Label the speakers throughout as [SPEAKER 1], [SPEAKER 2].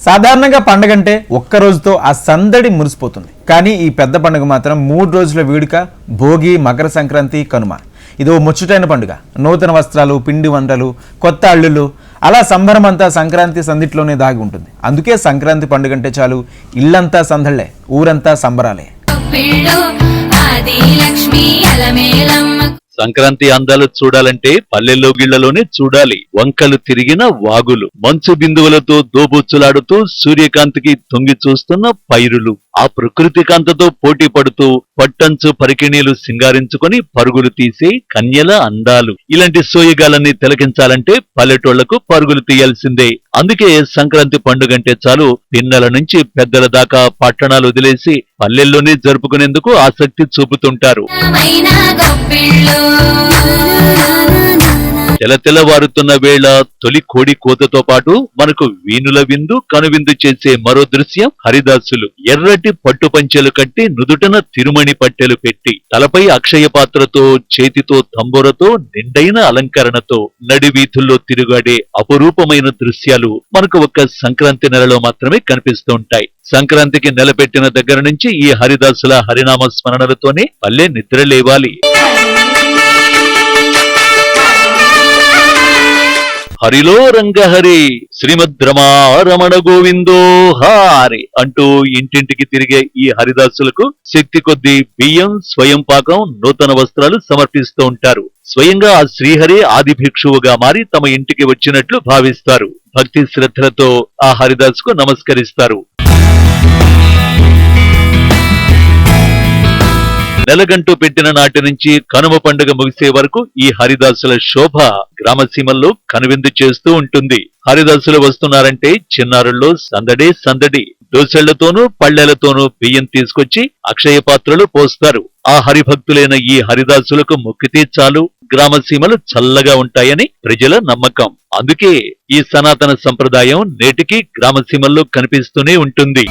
[SPEAKER 1] సాధారణంగా పండుగ అంటే ఒక్క రోజుతో ఆ సందడి మురిసిపోతుంది. కానీ ఈ పెద్ద పండుగ మాత్రం 3 రోజుల వేడుక. భోగి, మకర సంక్రాంతి, కనుమ. ఇదో ముచ్చటైన పండుగ. నూతన వస్త్రాలు, పిండి వంటలు, కొత్త అల్లుళ్ళు, అలా సంబరమంతా సంక్రాంతి సందిట్లోనే దాగి ఉంటుంది. అందుకే సంక్రాంతి పండుగ అంటే చాలు ఇల్లంతా సందళ్లే, ఊరంతా సంబరాలే.
[SPEAKER 2] సంక్రాంతి అందాలు చూడాలంటే పల్లెల్లో గిళ్లలోనే చూడాలి. వంకలు తిరిగిన వాగులు, మంచు బిందువులతో దోబుచ్చులాడుతూ సూర్యకాంతికి తొంగి చూస్తున్న పైరులు, ఆ ప్రకృతి కాంతతో పోటీ పడుతూ పట్టంచు పరికిణీలు సింగారించుకొని పరుగులు తీసే కన్యల అందాలు. ఇలాంటి సోయగాలన్నీ తిలకించాలంటే పల్లెటూళ్లకు పరుగులు తీయాల్సిందే. అందుకే సంక్రాంతి పండుగంటే చాలు పిన్నల నుంచి పెద్దల దాకా పట్టణాలు వదిలేసి పల్లెల్లోనే జరుపుకునేందుకు ఆసక్తి చూపుతుంటారు. తెలతెలవారుతున్న వేళ తొలి కోడి కోతతో పాటు మనకు వీణుల విందు, కనువిందు చేసే మరో దృశ్యం హరిదాసులు. ఎర్రటి పట్టు పంచెలు కట్టి నుదుటన తిరుమణి పట్టెలు పెట్టి తలపై అక్షయ పాత్రతో, చేతితో తంబురతో, నిండైన అలంకరణతో నడివీధుల్లో తిరుగాడే అపురూపమైన దృశ్యాలు మనకు ఒక్క సంక్రాంతి నెలలో మాత్రమే కనిపిస్తూ ఉంటాయి. సంక్రాంతికి నెలపెట్టిన దగ్గర నుంచి ఈ హరిదాసుల హరినామ స్మరణలతోనే పల్లె నిద్ర లేవాలి. హరిలో రంగహరి, శ్రీమద్ రమణ గోవిందో హారి అంటూ ఇంటింటికి తిరిగే ఈ హరిదాసులకు శక్తి కొద్దీ బియ్యం, స్వయం పాకం, నూతన వస్త్రాలు సమర్పిస్తూ ఉంటారు. స్వయంగా ఆ శ్రీహరి ఆది భిక్షువుగా మారి తమ ఇంటికి వచ్చినట్లు భావిస్తారు. భక్తి శ్రద్ధలతో ఆ హరిదాసుకు నమస్కరిస్తారు. నెలగంటూ పెట్టిన నాటి నుంచి కనుమ పండుగ ముగిసే వరకు ఈ హరిదాసుల శోభ గ్రామసీమల్లో కనువిందు చేస్తూ ఉంటుంది. హరిదాసులు వస్తున్నారంటే చిన్నారుల్లో సందడే సందడి. దోసెళ్లతోనూ పళ్లెలతోనూ బియ్యం తీసుకొచ్చి అక్షయ పాత్రలు పోస్తారు. ఆ హరిభక్తులైన ఈ హరిదాసులకు మొక్కితే చాలు గ్రామసీమలు చల్లగా ఉంటాయని ప్రజల నమ్మకం. అందుకే ఈ సనాతన సంప్రదాయం నేటికి గ్రామసీమల్లో కనిపిస్తూనే ఉంటుంది.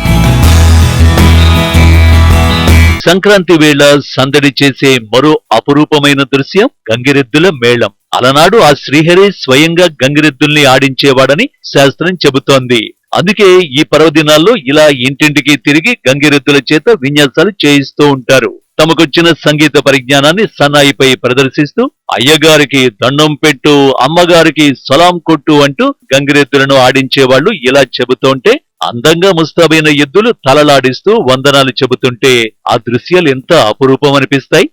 [SPEAKER 2] సంక్రాంతి వేళ సందడి చేసే మరో అపురూపమైన దృశ్యం గంగిరెద్దుల మేళం. అలనాడు ఆ శ్రీహరి స్వయంగా గంగిరెద్దుల్ని ఆడించేవాడని శాస్త్రం చెబుతోంది. అందుకే ఈ పర్వదినాల్లో ఇలా ఇంటింటికి తిరిగి గంగిరెద్దుల చేత విన్యాసాలు చేయిస్తూ ఉంటారు. తమకొచ్చిన సంగీత పరిజ్ఞానాన్ని సన్నాయిపై ప్రదర్శిస్తూ అయ్యగారికి దండం పెట్టు, అమ్మగారికి సలాం కొట్టు అంటూ గంగిరెద్దులను ఆడించేవాళ్లు ఇలా చెబుతోంటే అందంగా ముస్తాబైన ఎద్దులు తలలాడిస్తూ వందనాలు చెబుతుంటే ఆ దృశ్యాలు ఎంత అపురూపం అనిపిస్తాయి.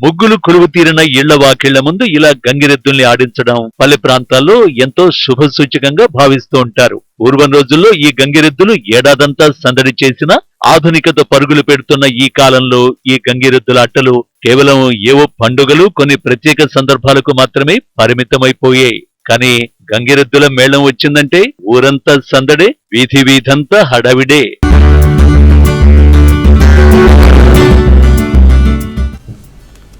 [SPEAKER 2] ముగ్గులు కొలువు తీరిన ఇళ్ల వాకిళ్ల ముందు ఇలా గంగిరెద్దుల్ని ఆడించడం పల్లె ప్రాంతాల్లో ఎంతో శుభ సూచకంగా భావిస్తూ ఉంటారు. పూర్వం రోజుల్లో ఈ గంగిరెద్దులు ఏడాదంతా సందడి చేసిన ఆధునికత పరుగులు పెడుతున్న ఈ కాలంలో ఈ గంగిరెద్దుల ఆటలు కేవలం ఏవో పండుగలు, కొన్ని ప్రత్యేక సందర్భాలకు మాత్రమే పరిమితమైపోయాయి. కానీ గంగిరెద్దుల మేళం వచ్చిందంటే ఊరంతా సందడే, వీధి వీధంతా హడావిడే.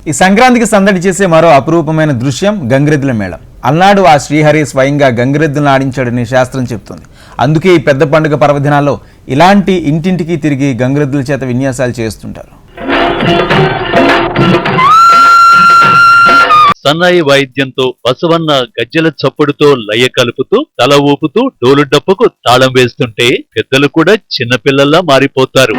[SPEAKER 1] ఈ సంక్రాంతికి సందడి చేసే మరో అపురూపమైన దృశ్యం గంగిరెద్దుల మేళం. అల్నాడు ఆ శ్రీహరి స్వయంగా గంగిరెద్దులను ఆడించాడని శాస్త్రం చెబుతుంది. అందుకే ఈ పెద్ద పండుగ పర్వదినాల్లో ఇలాంటి ఇంటింటికి తిరిగి గంగిరెద్దుల చేత విన్యాసాలు చేస్తుంటారు.
[SPEAKER 2] సన్నాయి వాయిద్యంతో బసవన్న గజ్జెల చప్పుడుతో లయ కలుపుతూ తల ఊపుతూ డోలు డప్పుకు తాళం వేస్తుంటే పెద్దలు కూడా చిన్నపిల్లల్లా మారిపోతారు.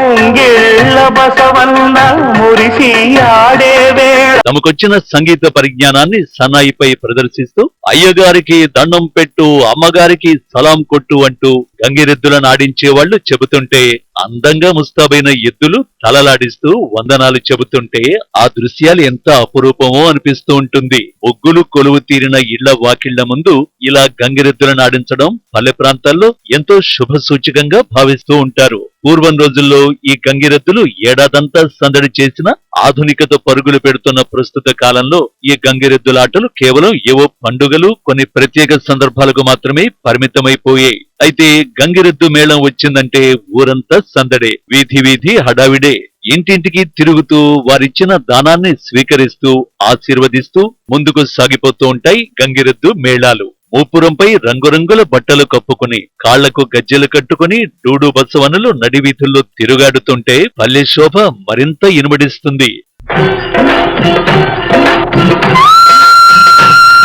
[SPEAKER 2] తమకొచ్చిన సంగీత పరిజ్ఞానాన్ని సన్నాయిపై ప్రదర్శిస్తూ అయ్యగారికి దండం పెట్టు, అమ్మగారికి సలాం కొట్టు అంటూ గంగిరెద్దులను ఆడించేవాళ్లు చెబుతుంటే అందంగా ముస్తాబైన ఎద్దులు తలలాడిస్తూ వందనాలు చెబుతుంటే ఆ దృశ్యాలు ఎంత అపురూపమో అనిపిస్తూ ఉంటుంది. ముగ్గులు కొలువు తీరిన ఇళ్ల వాకిళ్ల ముందు ఇలా గంగిరెద్దులను ఆడించడం పల్లె ప్రాంతాల్లో ఎంతో శుభ సూచకంగా భావిస్తూ ఉంటారు. పూర్వం రోజుల్లో ఈ గంగిరెద్దులు ఏడాదంతా సందడి చేసిన ఆధునికత పరుగులు పెడుతున్న ప్రస్తుత కాలంలో ఈ గంగిరెద్దుల ఆటలు కేవలం ఏవో పండుగలు, కొన్ని ప్రత్యేక సందర్భాలకు మాత్రమే పరిమితమైపోయాయి. అయితే గంగిరెద్దు మేళం వచ్చిందంటే ఊరంతా సందడే, వీధి వీధి హడావిడే. ఇంటింటికి తిరుగుతూ వారిచ్చిన దానాన్ని స్వీకరిస్తూ ఆశీర్వదిస్తూ ముందుకు సాగిపోతూ ఉంటాయి గంగిరెద్దు మేళాలు. మూపురంపై రంగురంగుల బట్టలు కప్పుకుని కాళ్లకు గజ్జెలు కట్టుకుని డూడు బసవనులు నడివీధుల్లో తిరుగాడుతుంటే పల్లె శోభ మరింత ఇనుమడిస్తుంది.